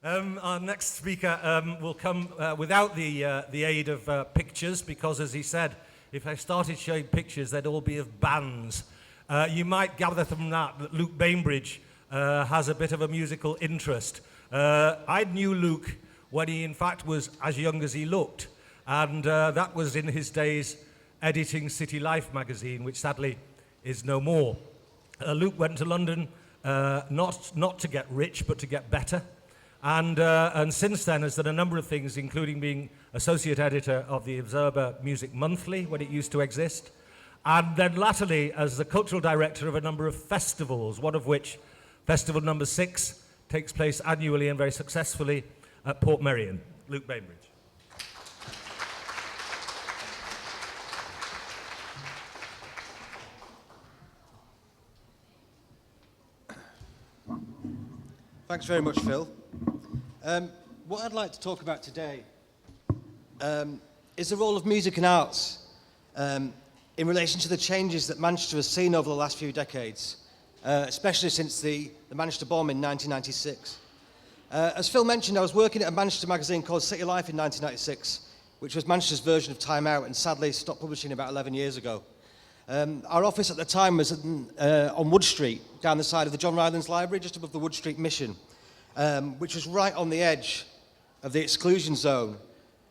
Our next speaker will come without the aid of pictures, because, as he said, if I started showing pictures, they'd all be of bands. You might gather from that Luke Bainbridge has a bit of a musical interest. I knew Luke when he, in fact, was as young as he looked, and that was in his days editing City Life magazine, which sadly is no more. Luke went to London not to get rich, but to get better. And since then has done a number of things, including being associate editor of the Observer Music Monthly when it used to exist, and then latterly as the cultural director of a number of festivals, one of which, Festival number 6, takes place annually and very successfully at Portmeirion. Luke Bainbridge. Thanks very much, Phil. What I'd like to talk about today is the role of music and arts in relation to the changes that Manchester has seen over the last few decades, especially since the Manchester bomb in 1996. As Phil mentioned, I was working at a Manchester magazine called City Life in 1996, which was Manchester's version of Time Out, and sadly stopped publishing about 11 years ago. Our office at the time was on Wood Street, down the side of the John Rylands Library, just above the Wood Street Mission, which was right on the edge of the exclusion zone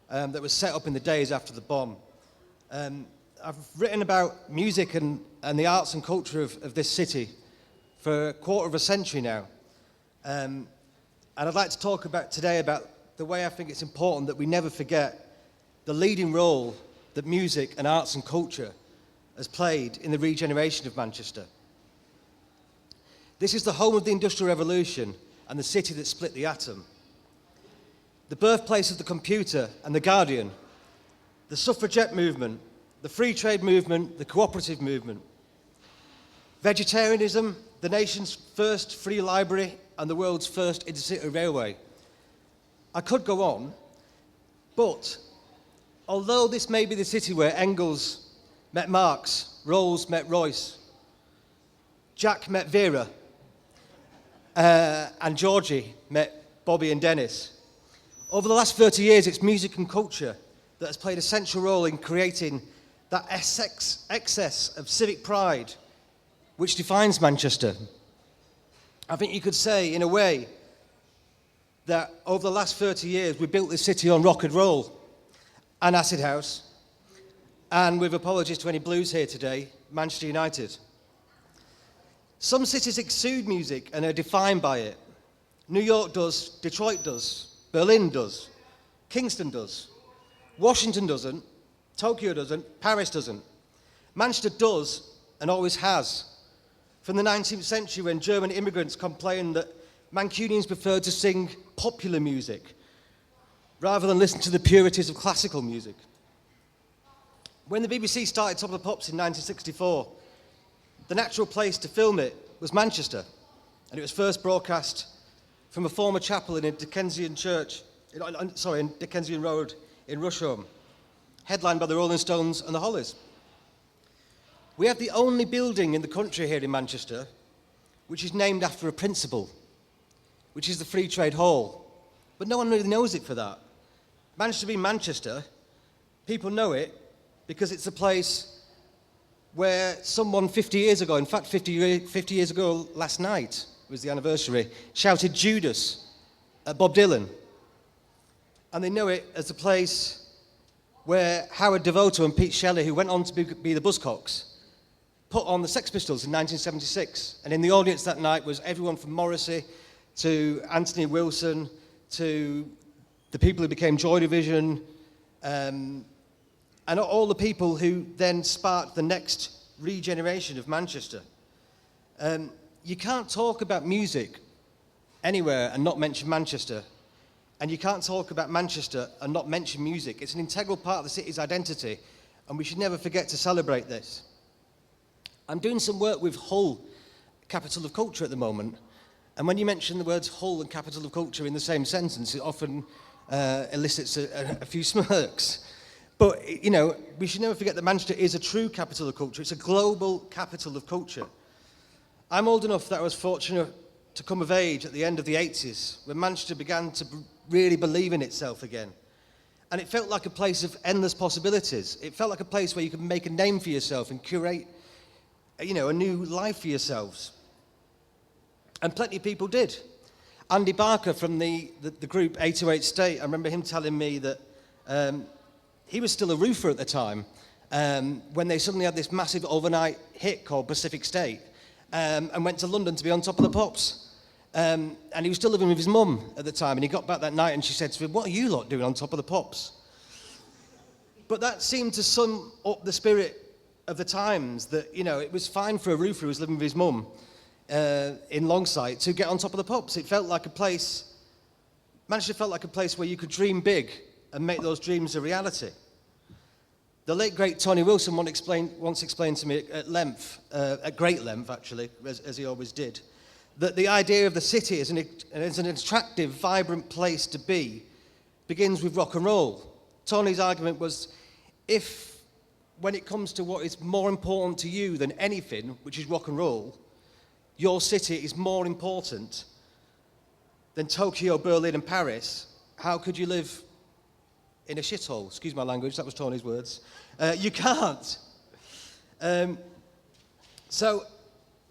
that was set up in the days after the bomb. I've written about music and the arts and culture of this city for a quarter of a century now. And I'd like to talk today about the way I think it's important that we never forget the leading role that music and arts and culture has played in the regeneration of Manchester. This is the home of the Industrial Revolution and the city that split the atom. The birthplace of the computer and the Guardian, the suffragette movement, the free trade movement, the cooperative movement, vegetarianism, the nation's first free library, and the world's first intercity railway. I could go on, but although this may be the city where Engels met Marx, Rawls met Royce, Jack met Vera, and Georgie met Bobby and Dennis, over the last 30 years, it's music and culture that has played a central role in creating that excess of civic pride which defines Manchester. I think you could say, in a way, that over the last 30 years, we built this city on rock and roll and acid house, and with apologies to any blues here today, Manchester United. Some cities exude music and are defined by it. New York does, Detroit does, Berlin does, Kingston does, Washington doesn't, Tokyo doesn't, Paris doesn't. Manchester does and always has. From the 19th century, when German immigrants complained that Mancunians preferred to sing popular music rather than listen to the purities of classical music. When the BBC started Top of the Pops in 1964, the natural place to film it was Manchester, and it was first broadcast from a former chapel in a Dickensian church, in Dickensian Road in Rusholme, headlined by the Rolling Stones and the Hollies. We have the only building in the country here in Manchester which is named after a principal, which is the Free Trade Hall. But no one really knows it for that. Manchester being Manchester, people know it because it's a place where someone 50 years ago, in fact 50 years ago last night was the anniversary, shouted Judas at Bob Dylan. And they know it as a place where Howard Devoto and Pete Shelley, who went on to be the Buzzcocks, put on the Sex Pistols in 1976. And in the audience that night was everyone from Morrissey to Anthony Wilson to the people who became Joy Division, and all the people who then sparked the next regeneration of Manchester. You can't talk about music anywhere and not mention Manchester. And you can't talk about Manchester and not mention music. It's an integral part of the city's identity, and we should never forget to celebrate this. I'm doing some work with Hull, capital of culture at the moment, and when you mention the words Hull and capital of culture in the same sentence, it often elicits a few smirks. But, you know, we should never forget that Manchester is a true capital of culture. It's a global capital of culture. I'm old enough that I was fortunate to come of age at the end of the 80s, when Manchester began to really believe in itself again. And it felt like a place of endless possibilities. It felt like a place where you could make a name for yourself and curate, a new life for yourselves. And plenty of people did. Andy Barker from the group 808 State, I remember him telling me that he was still a roofer at the time when they suddenly had this massive overnight hit called Pacific State and went to London to be on Top of the Pops. And he was still living with his mum at the time, and he got back that night and she said to him, "What are you lot doing on Top of the Pops?" But that seemed to sum up the spirit of the times, that, it was fine for a roofer who was living with his mum in Longsight to get on Top of the Pops. It felt like a place, Manchester felt like a place where you could dream big and make those dreams a reality. The late, great Tony Wilson once explained to me at great length actually, as he always did, that the idea of the city as an attractive, vibrant place to be begins with rock and roll. Tony's argument was, when it comes to what is more important to you than anything, which is rock and roll, your city is more important than Tokyo, Berlin and Paris, how could you live in a shithole? Excuse my language, that was Tony's words. You can't. So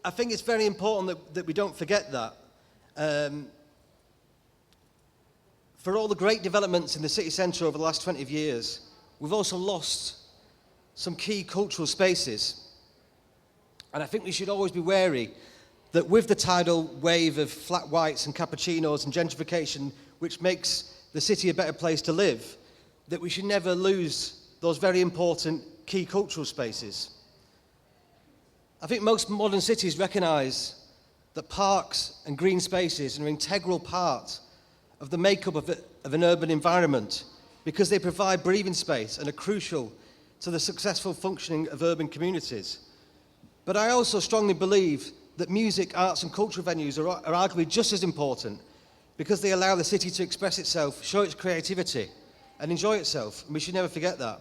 I think it's very important that we don't forget that. For all the great developments in the city centre over the last 20 years, we've also lost some key cultural spaces. And I think we should always be wary that with the tidal wave of flat whites and cappuccinos and gentrification, which makes the city a better place to live, that we should never lose those very important key cultural spaces. I think most modern cities recognise that parks and green spaces are an integral part of the makeup of an urban environment, because they provide breathing space and are crucial to the successful functioning of urban communities. But I also strongly believe that music, arts and cultural venues are arguably just as important, because they allow the city to express itself, show its creativity and enjoy itself, and we should never forget that.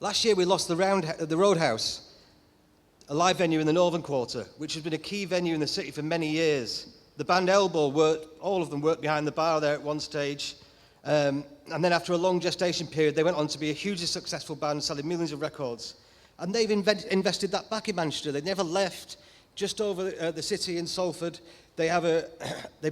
Last year we lost the Roadhouse, a live venue in the Northern Quarter, which has been a key venue in the city for many years. The band Elbow all of them worked behind the bar there at one stage, and then after a long gestation period, they went on to be a hugely successful band, selling millions of records. And they've invested that back in Manchester. They never left, just over the city in Salford. They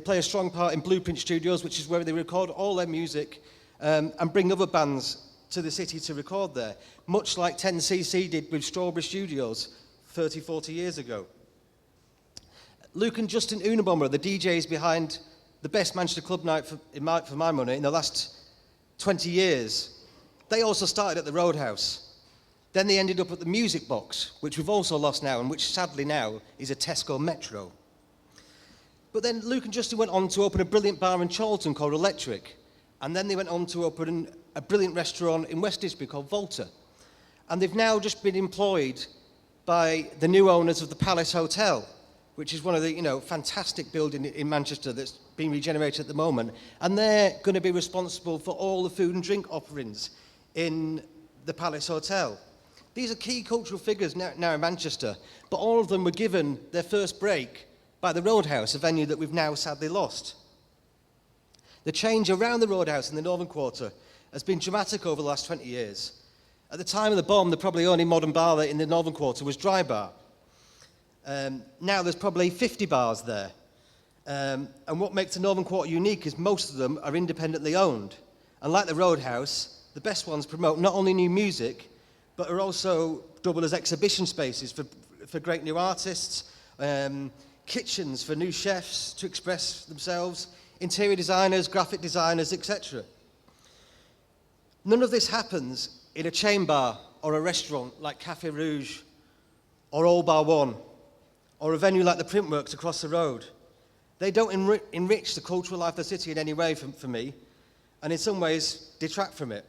play a strong part in Blueprint Studios, which is where they record all their music and bring other bands to the city to record there, much like 10cc did with Strawberry Studios 30, 40 years ago. Luke and Justin Unabomber are the DJs behind the best Manchester club night for my money in the last 20 years. They also started at the Roadhouse. Then they ended up at the Music Box, which we've also lost now, and which sadly now is a Tesco Metro. But then Luke and Justin went on to open a brilliant bar in Charlton called Electric, and then they went on to open a brilliant restaurant in West District called Volta. And they've now just been employed by the new owners of the Palace Hotel, which is one of the fantastic buildings in Manchester that's being regenerated at the moment. And they're going to be responsible for all the food and drink offerings in the Palace Hotel. These are key cultural figures now in Manchester, but all of them were given their first break by the Roadhouse, a venue that we've now sadly lost. The change around the Roadhouse in the Northern Quarter has been dramatic over the last 20 years. At the time of the bomb, the probably only modern bar in the Northern Quarter was Dry Bar. Now there's probably 50 bars there. And what makes the Northern Quarter unique is most of them are independently owned. And like the Roadhouse, the best ones promote not only new music, but are also double as exhibition spaces for great new artists, kitchens for new chefs to express themselves, interior designers, graphic designers, etc. None of this happens in a chain bar or a restaurant like Café Rouge or Old Bar One or a venue like the Printworks across the road. They don't enrich the cultural life of the city in any way for me, and in some ways detract from it.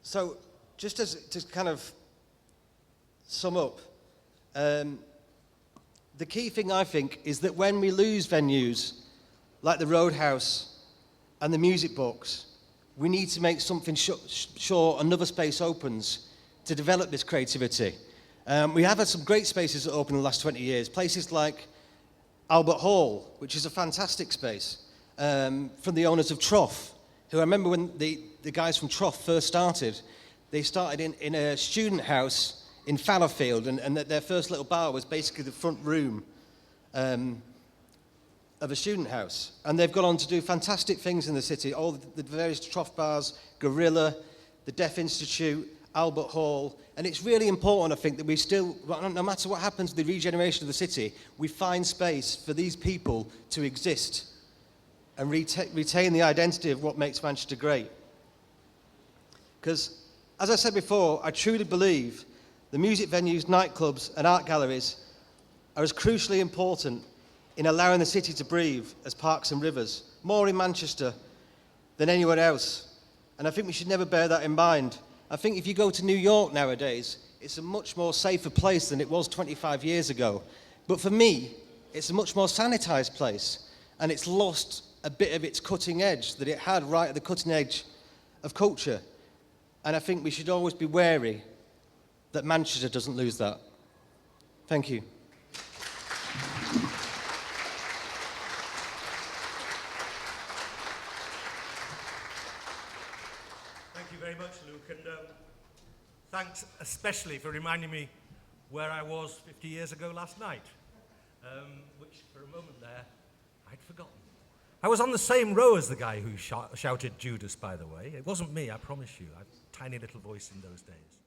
So just to kind of sum up, the key thing I think is that when we lose venues like the Roadhouse and the Music Box, we need to make something sure another space opens to develop this creativity. We have had some great spaces that opened in the last 20 years. Places like Albert Hall, which is a fantastic space, from the owners of Trough, who I remember when the guys from Trough first started, they started in a student house in Fallowfield, and their first little bar was basically the front room of a student house. And they've gone on to do fantastic things in the city, all the various Trough bars, Gorilla, the Deaf Institute, Albert Hall, and it's really important, I think, that we still, no matter what happens to the regeneration of the city, we find space for these people to exist and retain the identity of what makes Manchester great. Because, as I said before, I truly believe the music venues, nightclubs and art galleries are as crucially important in allowing the city to breathe as parks and rivers, more in Manchester than anywhere else. And I think we should never bear that in mind. I think if you go to New York nowadays, it's a much more safer place than it was 25 years ago. But for me, it's a much more sanitized place, and it's lost a bit of its cutting edge that it had right at the cutting edge of culture. And I think we should always be wary that Manchester doesn't lose that. Thank you. Thank you very much, Luke, and thanks especially for reminding me where I was 50 years ago last night, which for a moment there I'd forgotten. I was on the same row as the guy who shouted Judas, by the way. It wasn't me, I promise you. I had a tiny little voice in those days.